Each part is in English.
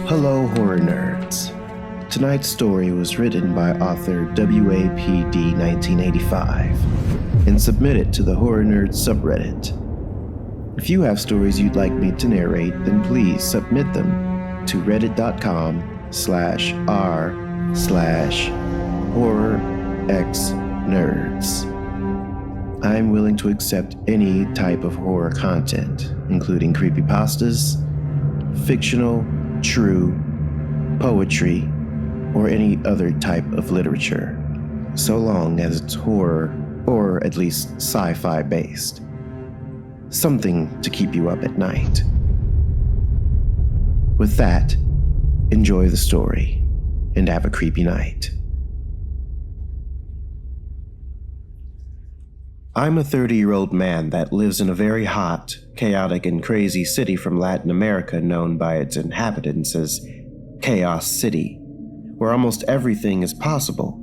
Hello, horror nerds. Tonight's story was written by author wepd1985 and submitted to the Horror Nerds subreddit. If you have stories you'd like me to narrate, then please submit them to reddit.com/r/HorrorxNerds. I'm willing to accept any type of horror content, including creepypastas, fictional, true, poetry, or any other type of literature, so long as it's horror or at least sci-fi based. Something to keep you up at night. With that, enjoy the story and have a creepy night. I'm a 30-year-old man that lives in a very hot, chaotic, and crazy city from Latin America known by its inhabitants as Chaos City, where almost everything is possible.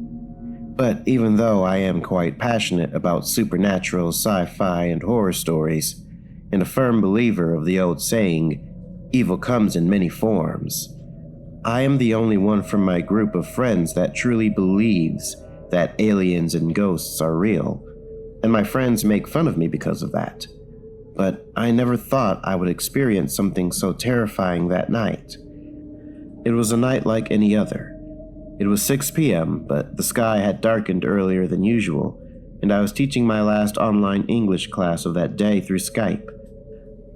But even though I am quite passionate about supernatural, sci-fi, and horror stories, and a firm believer of the old saying, evil comes in many forms, I am the only one from my group of friends that truly believes that aliens and ghosts are real, and my friends make fun of me because of that. But I never thought I would experience something so terrifying that night. It was a night like any other. It was 6 p.m., but the sky had darkened earlier than usual, and I was teaching my last online English class of that day through Skype.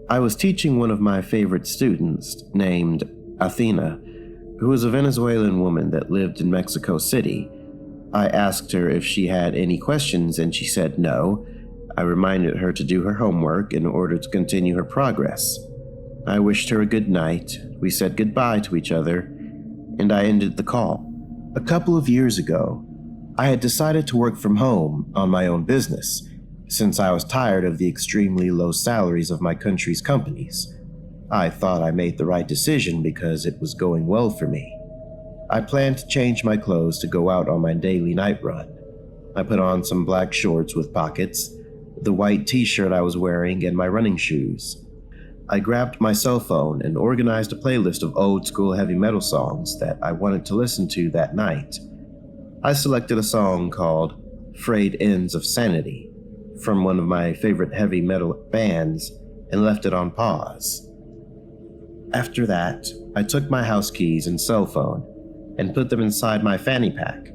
I was teaching one of my favorite students, named Athena, who was a Venezuelan woman that lived in Mexico City. I asked her if she had any questions, and she said no. I reminded her to do her homework in order to continue her progress. I wished her a good night. We said goodbye to each other, and I ended the call. A couple of years ago, I had decided to work from home on my own business, since I was tired of the extremely low salaries of my country's companies. I thought I made the right decision because it was going well for me. I planned to change my clothes to go out on my daily night run. I put on some black shorts with pockets, the white t-shirt I was wearing, and my running shoes. I grabbed my cell phone and organized a playlist of old-school heavy metal songs that I wanted to listen to that night. I selected a song called Frayed Ends of Sanity from one of my favorite heavy metal bands and left it on pause. After that, I took my house keys and cell phone and put them inside my fanny pack.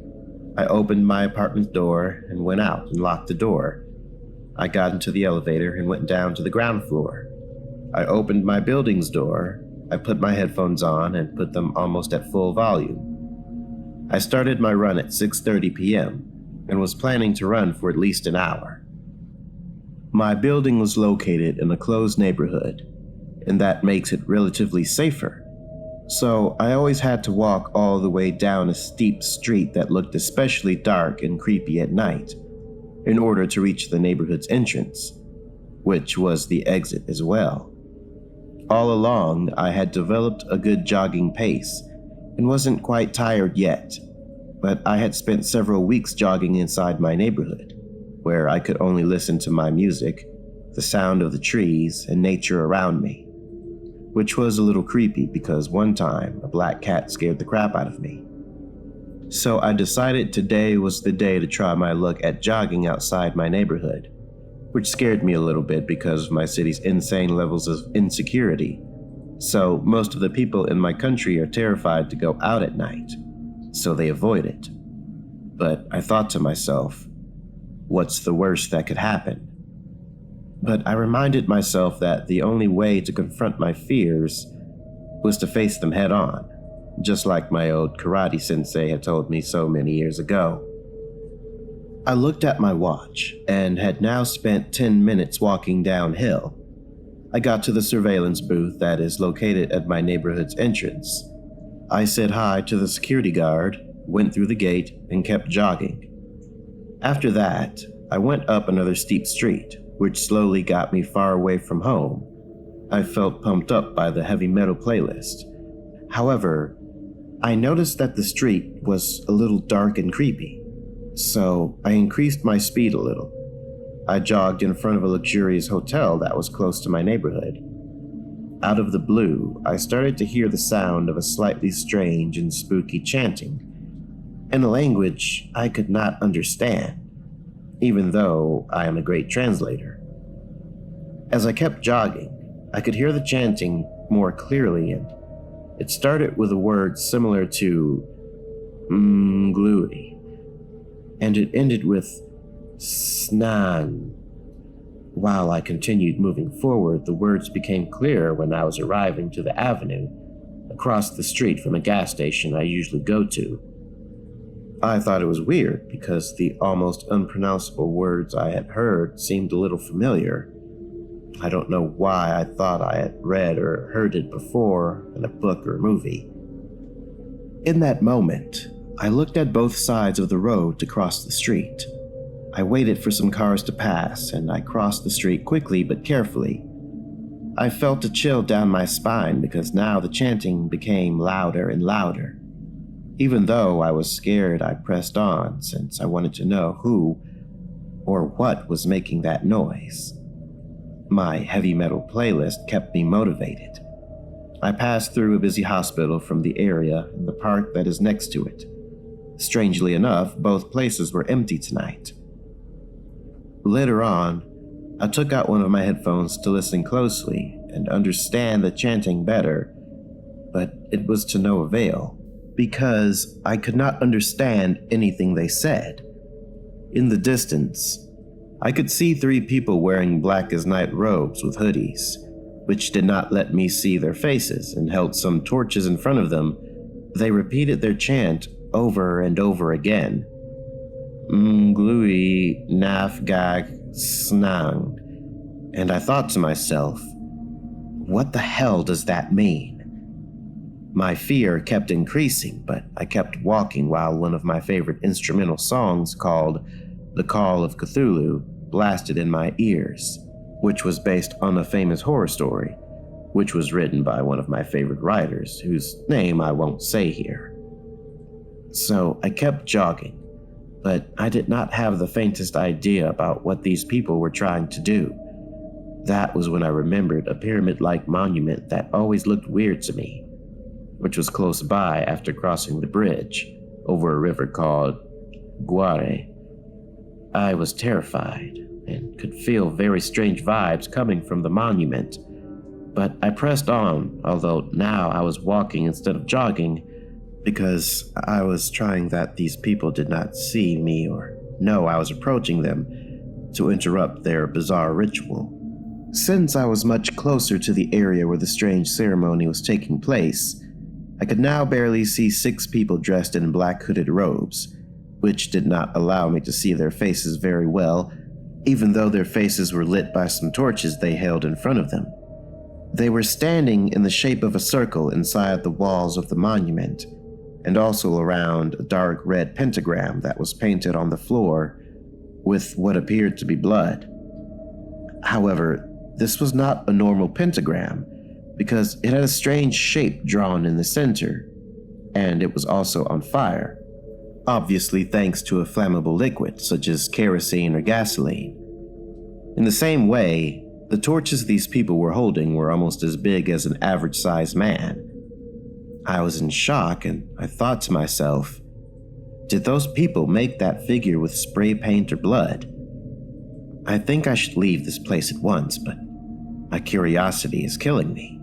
I opened my apartment door and went out and locked the door. I got into the elevator and went down to the ground floor. I opened my building's door. I put my headphones on and put them almost at full volume. I started my run at 6:30 p.m. and was planning to run for at least an hour. My building was located in a closed neighborhood, and that makes it relatively safer. So I always had to walk all the way down a steep street that looked especially dark and creepy at night in order to reach the neighborhood's entrance, which was the exit as well. All along, I had developed a good jogging pace and wasn't quite tired yet, but I had spent several weeks jogging inside my neighborhood, where I could only listen to my music, the sound of the trees, and nature around me, which was a little creepy because one time a black cat scared the crap out of me. So I decided today was the day to try my luck at jogging outside my neighborhood, which scared me a little bit because of my city's insane levels of insecurity. So most of the people in my country are terrified to go out at night, so they avoid it. But I thought to myself, what's the worst that could happen? But I reminded myself that the only way to confront my fears was to face them head on, just like my old karate sensei had told me so many years ago. I looked at my watch and had now spent 10 minutes walking downhill. I got to the surveillance booth that is located at my neighborhood's entrance. I said hi to the security guard, went through the gate, and kept jogging. After that, I went up another steep street, which slowly got me far away from home. I felt pumped up by the heavy metal playlist. However, I noticed that the street was a little dark and creepy, so I increased my speed a little. I jogged in front of a luxurious hotel that was close to my neighborhood. Out of the blue, I started to hear the sound of a slightly strange and spooky chanting, in a language I could not understand, even though I am a great translator. As I kept jogging, I could hear the chanting more clearly, and it started with a word similar to gluey, and it ended with snan. While I continued moving forward, the words became clearer when I was arriving to the avenue across the street from a gas station I usually go to. I thought it was weird because the almost unpronounceable words I had heard seemed a little familiar. I don't know why I thought I had read or heard it before in a book or movie. In that moment, I looked at both sides of the road to cross the street. I waited for some cars to pass, and I crossed the street quickly but carefully. I felt a chill down my spine because now the chanting became louder and louder. Even though I was scared, I pressed on since I wanted to know who or what was making that noise. My heavy metal playlist kept me motivated. I passed through a busy hospital from the area and the park that is next to it. Strangely enough, both places were empty tonight. Later on, I took out one of my headphones to listen closely and understand the chanting better, but it was to no avail, because I could not understand anything they said. In the distance, I could see 3 people wearing black as night robes with hoodies, which did not let me see their faces and held some torches in front of them. They repeated their chant over and over again. Mglui Nafgag Snang. And I thought to myself, what the hell does that mean? My fear kept increasing, but I kept walking while one of my favorite instrumental songs called The Call of Cthulhu blasted in my ears, which was based on a famous horror story, which was written by one of my favorite writers, whose name I won't say here. So I kept jogging, but I did not have the faintest idea about what these people were trying to do. That was when I remembered a pyramid-like monument that always looked weird to me, which was close by after crossing the bridge over a river called Guare. I was terrified and could feel very strange vibes coming from the monument, but I pressed on, although now I was walking instead of jogging, because I was trying that these people did not see me or know I was approaching them to interrupt their bizarre ritual. Since I was much closer to the area where the strange ceremony was taking place, I could now barely see 6 people dressed in black hooded robes, which did not allow me to see their faces very well, even though their faces were lit by some torches they held in front of them. They were standing in the shape of a circle inside the walls of the monument, and also around a dark red pentagram that was painted on the floor with what appeared to be blood. However, this was not a normal pentagram because it had a strange shape drawn in the center, and it was also on fire, obviously thanks to a flammable liquid such as kerosene or gasoline. In the same way, the torches these people were holding were almost as big as an average-sized man. I was in shock, and I thought to myself, did those people make that figure with spray paint or blood? I think I should leave this place at once, but my curiosity is killing me.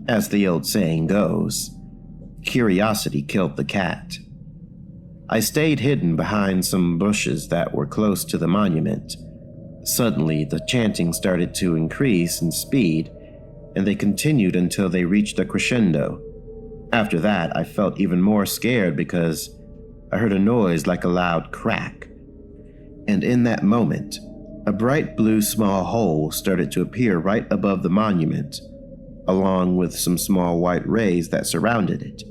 As the old saying goes, curiosity killed the cat. I stayed hidden behind some bushes that were close to the monument. Suddenly, the chanting started to increase in speed, and they continued until they reached a crescendo. After that, I felt even more scared because I heard a noise like a loud crack. And in that moment, a bright blue small hole started to appear right above the monument, along with some small white rays that surrounded it.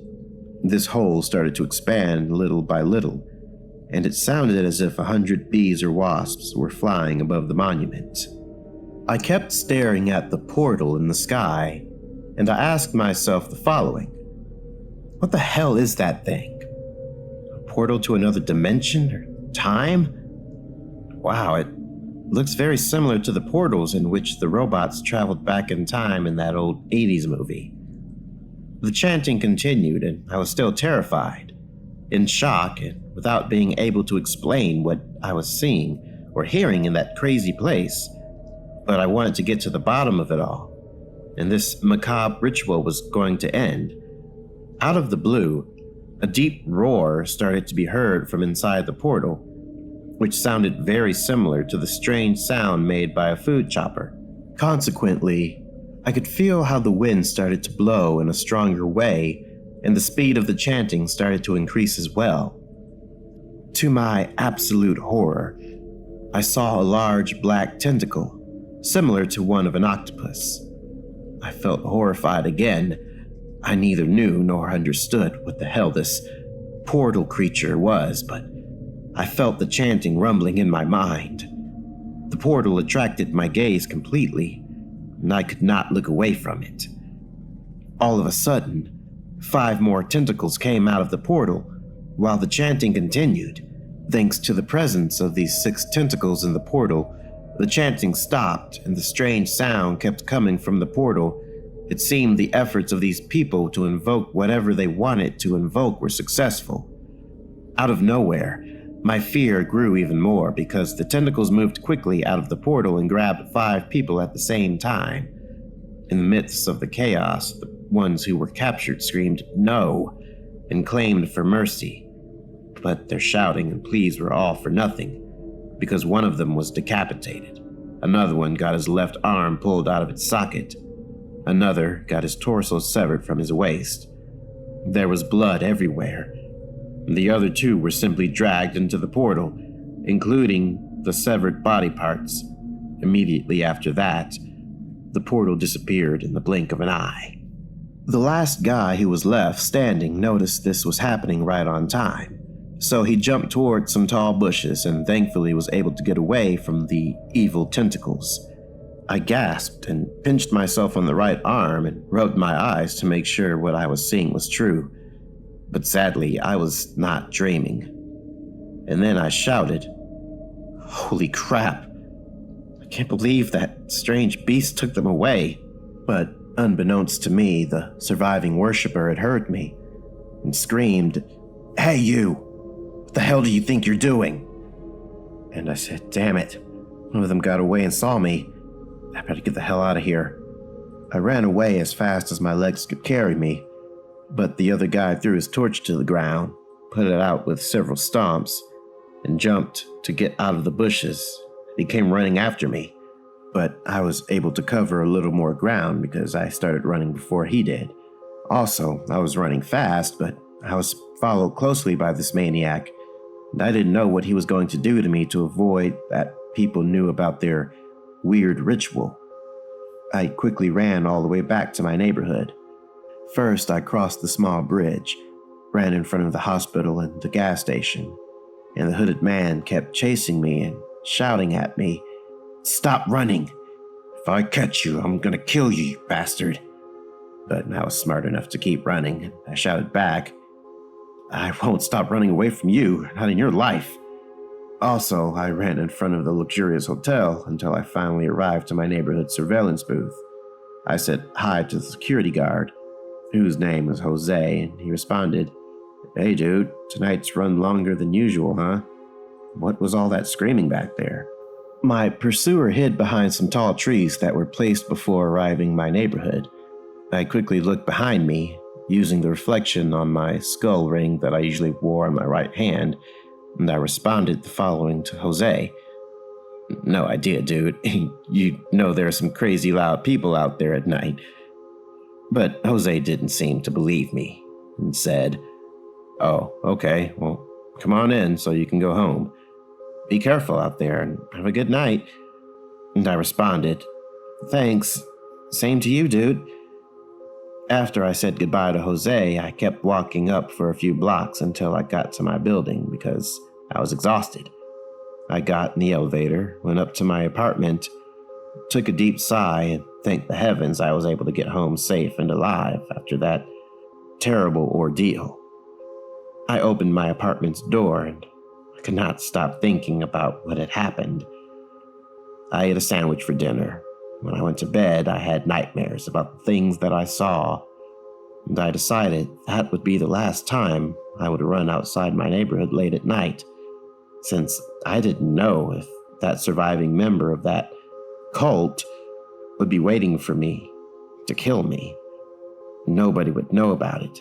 This hole started to expand little by little, and it sounded as if 100 bees or wasps were flying above the monument. I kept staring at the portal in the sky, and I asked myself the following. What the hell is that thing? A portal to another dimension or time? Wow, it looks very similar to the portals in which the robots traveled back in time in that old 80s movie. The chanting continued, and I was still terrified, in shock, and without being able to explain what I was seeing or hearing in that crazy place. But I wanted to get to the bottom of it all, and this macabre ritual was going to end. Out of the blue, a deep roar started to be heard from inside the portal, which sounded very similar to the strange sound made by a food chopper. Consequently, I could feel how the wind started to blow in a stronger way, and the speed of the chanting started to increase as well. To my absolute horror, I saw a large black tentacle, similar to one of an octopus. I felt horrified again. I neither knew nor understood what the hell this portal creature was, but I felt the chanting rumbling in my mind. The portal attracted my gaze completely, and I could not look away from it. All of a sudden, 5 more tentacles came out of the portal, while the chanting continued. Thanks to the presence of these 6 tentacles in the portal, the chanting stopped and the strange sound kept coming from the portal. It seemed the efforts of these people to invoke whatever they wanted to invoke were successful. Out of nowhere, my fear grew even more because the tentacles moved quickly out of the portal and grabbed 5 people at the same time. In the midst of the chaos, the ones who were captured screamed "no" and claimed for mercy. But their shouting and pleas were all for nothing, because one of them was decapitated. Another one got his left arm pulled out of its socket. Another got his torso severed from his waist. There was blood everywhere. The other 2 were simply dragged into the portal, including the severed body parts. Immediately after that, the portal disappeared in the blink of an eye. The last guy who was left standing noticed this was happening right on time, so he jumped toward some tall bushes and thankfully was able to get away from the evil tentacles. I gasped and pinched myself on the right arm and rubbed my eyes to make sure what I was seeing was true. But sadly, I was not dreaming. And then I shouted, "Holy crap! I can't believe that strange beast took them away." But unbeknownst to me, the surviving worshiper had heard me and screamed, "Hey you! What the hell do you think you're doing?" And I said, "Damn it. One of them got away and saw me. I better get the hell out of here." I ran away as fast as my legs could carry me, but the other guy threw his torch to the ground, put it out with several stomps, and jumped to get out of the bushes. He came running after me, but I was able to cover a little more ground because I started running before he did. Also, I was running fast, but I was followed closely by this maniac, and I didn't know what he was going to do to me to avoid that people knew about their weird ritual. I quickly ran all the way back to my neighborhood. First, I crossed the small bridge, ran in front of the hospital and the gas station, and the hooded man kept chasing me and shouting at me, "Stop running! If I catch you, I'm gonna kill you, you bastard!" But I was smart enough to keep running, and I shouted back, "I won't stop running away from you, not in your life." Also, I ran in front of the luxurious hotel until I finally arrived to my neighborhood surveillance booth. I said hi to the security guard, whose name was Jose, and he responded, "Hey dude, tonight's run longer than usual, huh? What was all that screaming back there?" My pursuer hid behind some tall trees that were placed before arriving my neighborhood. I quickly looked behind me, using the reflection on my skull ring that I usually wore on my right hand, and I responded the following to Jose. "No idea, dude. You know there are some crazy loud people out there at night." But Jose didn't seem to believe me and said, "Oh, okay, well, come on in so you can go home. Be careful out there and have a good night." And I responded, "Thanks. Same to you, dude." After I said goodbye to Jose, I kept walking up for a few blocks until I got to my building because I was exhausted. I got in the elevator, went up to my apartment, took a deep sigh, and thanked the heavens I was able to get home safe and alive after that terrible ordeal. I opened my apartment's door and I could not stop thinking about what had happened. I ate a sandwich for dinner. When I went to bed, I had nightmares about the things that I saw, and I decided that would be the last time I would run outside my neighborhood late at night, since I didn't know if that surviving member of that cult would be waiting for me to kill me. Nobody would know about it.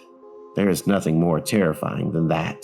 There is nothing more terrifying than that.